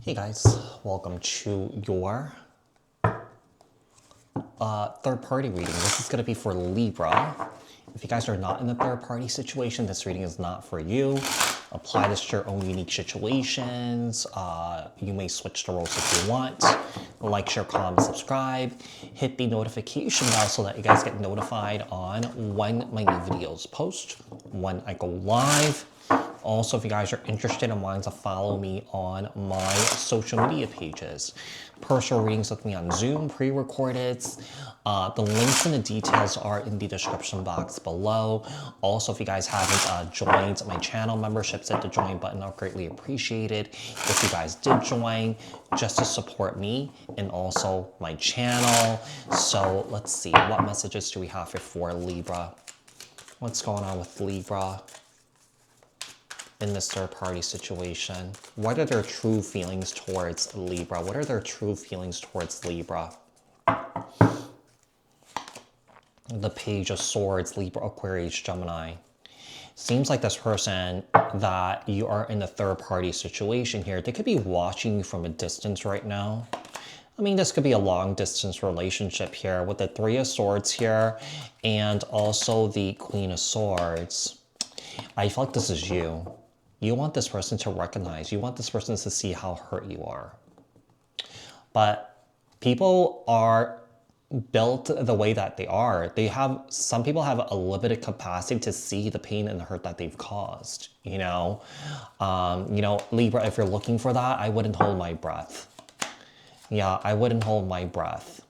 Hey guys, welcome to your third party reading. This is going to be for Libra. If you guys are not in a third party situation, this reading is not for you. Apply this to your own unique situations. You may switch the roles if you want. Like, share, comment, subscribe. Hit the notification bell so that you guys get notified on when my new videos post, when I go live. Also, if you guys are interested and wanting to follow me on my social media pages, personal readings with me on Zoom, pre-recorded. The links and the details are in the description box below. Also, if you guys haven't joined my channel memberships, hit the join button. I'll greatly appreciate it if you guys did join, just to support me and also my channel. So let's see, what messages do we have here for Libra? What's going on with Libra in this third-party situation? What are their true feelings towards Libra? What are their true feelings towards Libra? The Page of Swords, Libra, Aquarius, Gemini. Seems like this person that you are in a third-party situation here, they could be watching you from a distance right now. I mean, this could be a long-distance relationship here with the Three of Swords here and also the Queen of Swords. I feel like this is you. You want this person to recognize, you want this person to see how hurt you are. But people are built the way that they are. Some people have a limited capacity to see the pain and the hurt that they've caused, you know? Libra, if you're looking for that, I wouldn't hold my breath. Yeah, I wouldn't hold my breath.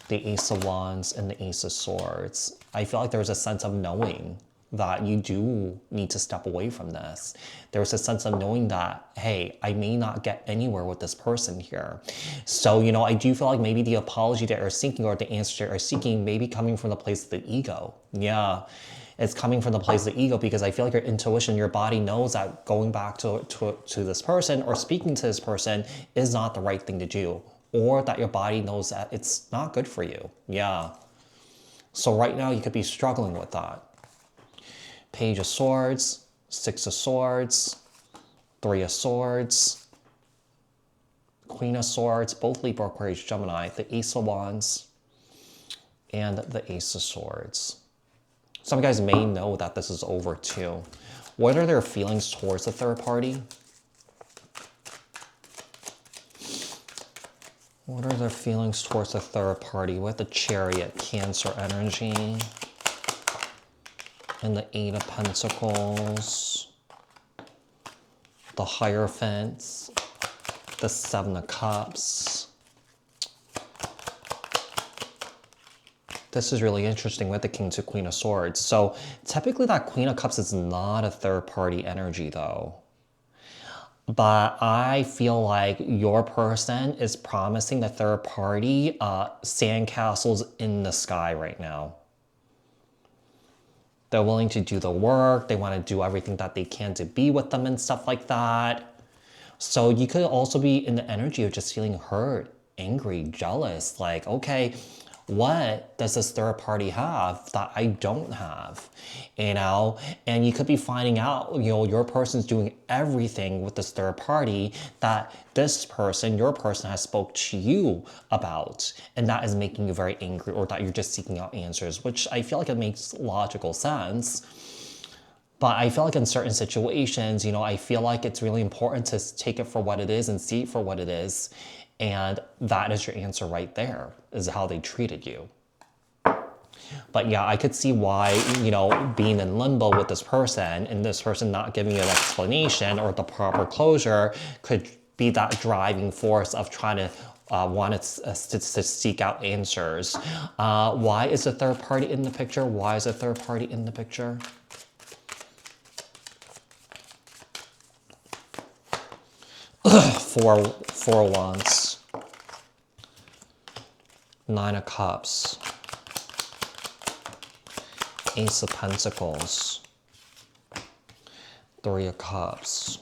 The Ace of Wands and the Ace of Swords. I feel like there's a sense of knowing that you do need to step away from this. There's a sense of knowing that, hey, I may not get anywhere with this person here. So, I do feel like maybe the apology that you're seeking or the answer that you're seeking may be coming from the place of the ego. Yeah, it's coming from the place of the ego because I feel like your intuition, your body knows that going back to this person or speaking to this person is not the right thing to do, or that your body knows that it's not good for you. Yeah. So right now you could be struggling with that. Page of Swords, Six of Swords, Three of Swords, Queen of Swords, both Libra, Aquarius, Gemini, the Ace of Wands, and the Ace of Swords. Some guys may know that this is over too. What are their feelings towards the third party? What are their feelings towards the third party with the Chariot, Cancer energy? And the Eight of Pentacles, the Hierophant, the Seven of Cups. This is really interesting with the King to Queen of Swords. So typically that Queen of Cups is not a third party energy though. But I feel like your person is promising the third party sandcastles in the sky right now. They're willing to do the work. They want to do everything that they can to be with them and stuff like that. So you could also be in the energy of just feeling hurt, angry, jealous. Like, okay, what does this third party have that I don't have? And you could be finding out, your person's doing everything with this third party that this person, your person, has spoke to you about, and that is making you very angry, or that you're just seeking out answers, which I feel like it makes logical sense. But I feel like in certain situations, I feel like it's really important to take it for what it is and see it for what it is. And that is your answer right there, is how they treated you. But yeah, I could see why, being in limbo with this person and this person not giving you an explanation or the proper closure could be that driving force of trying to want to seek out answers. Why is a third party in the picture? Why is a third party in the picture? Four of Wands, Nine of Cups, Ace of Pentacles, Three of Cups.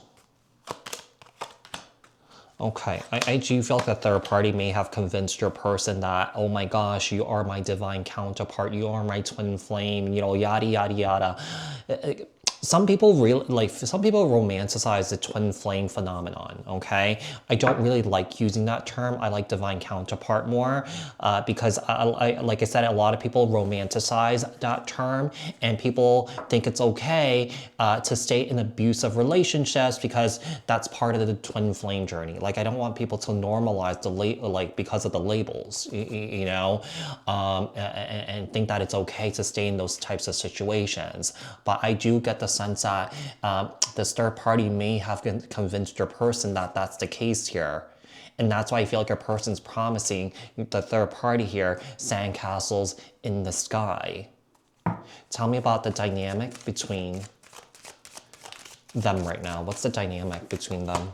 Okay, I do feel like the third party may have convinced your person that, oh my gosh, you are my divine counterpart, you are my twin flame, yada, yada, yada. some people romanticize the twin flame phenomenon. Okay, I don't really like using that term. I like divine counterpart more because like I said, a lot of people romanticize that term, and people think it's okay to stay in abusive relationships because that's part of the twin flame journey. Like, I don't want people to normalize because of the labels, you know, and think that it's okay to stay in those types of situations. But I do get the sense that this third party may have convinced your person that that's the case here. And that's why I feel like your person's promising the third party here sandcastles in the sky. Tell me about the dynamic between them right now. What's the dynamic between them?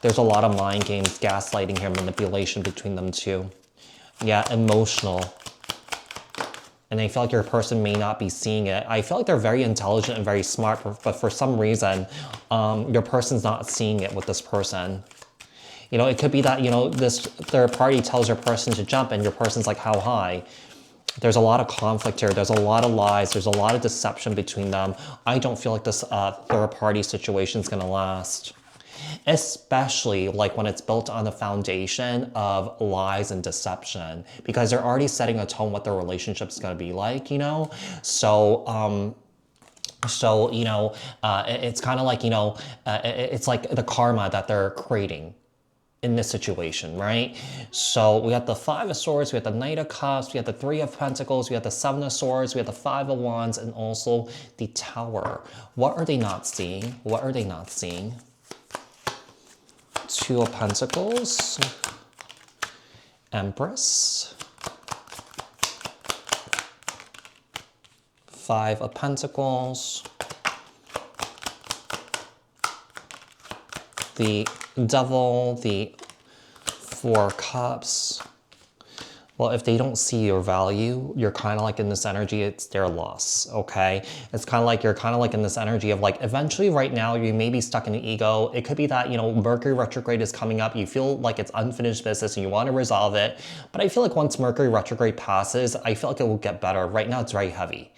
There's a lot of mind games, gaslighting here, manipulation between them two. Yeah, emotional. And I feel like your person may not be seeing it. I feel like they're very intelligent and very smart, but for some reason, your person's not seeing it with this person. You know, it could be that, you know, this third party tells your person to jump and your person's like, how high? There's a lot of conflict here. There's a lot of lies. There's a lot of deception between them. I don't feel like this third party situation is going to last. Especially like when it's built on the foundation of lies and deception, because they're already setting a tone what their relationship's going to be like, you know? So, you know, it's kind of like, you know, it's like the karma that they're creating in this situation, right? So we have the Five of Swords, we have the Knight of Cups, we have the Three of Pentacles, we have the Seven of Swords, we have the Five of Wands, and also the Tower. What are they not seeing? What are they not seeing? Two of Pentacles, Empress, Five of Pentacles, the Devil, the Four of Cups. Well, if they don't see your value, you're kind of like in this energy, it's their loss, okay? It's kind of like, you're kind of like in this energy of like, eventually right now, you may be stuck in the ego. It could be that, you know, Mercury retrograde is coming up. You feel like it's unfinished business and you want to resolve it. But I feel like once Mercury retrograde passes, I feel like it will get better. Right now, it's very heavy.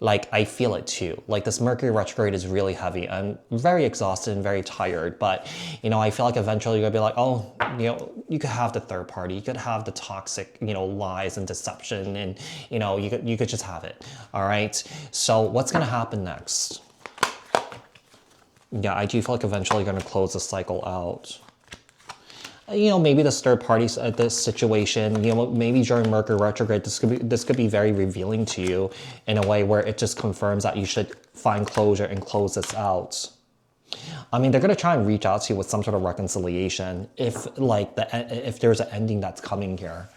Like, I feel it too. Like, this Mercury retrograde is really heavy. I'm very exhausted and very tired, but, you know, I feel like eventually you're gonna be like, oh, you know, you could have the third party, you could have the toxic, you know, lies and deception, and, you know, you could just have it, all right? So what's gonna happen next? Yeah, I do feel like eventually you're gonna close the cycle out. You know, maybe this third party, this situation, you know, maybe during Mercury retrograde, this could be very revealing to you in a way where it just confirms that you should find closure and close this out. I mean, they're going to try and reach out to you with some sort of reconciliation if there's an ending that's coming here.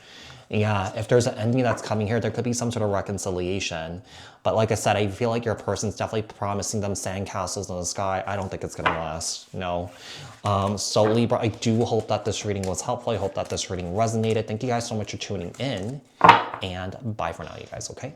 Yeah, if there's an ending that's coming here, there could be some sort of reconciliation. But like I said, I feel like your person's definitely promising them sandcastles in the sky. I don't think it's going to last, no. So Libra, I do hope that this reading was helpful. I hope that this reading resonated. Thank you guys so much for tuning in. And bye for now, you guys, okay?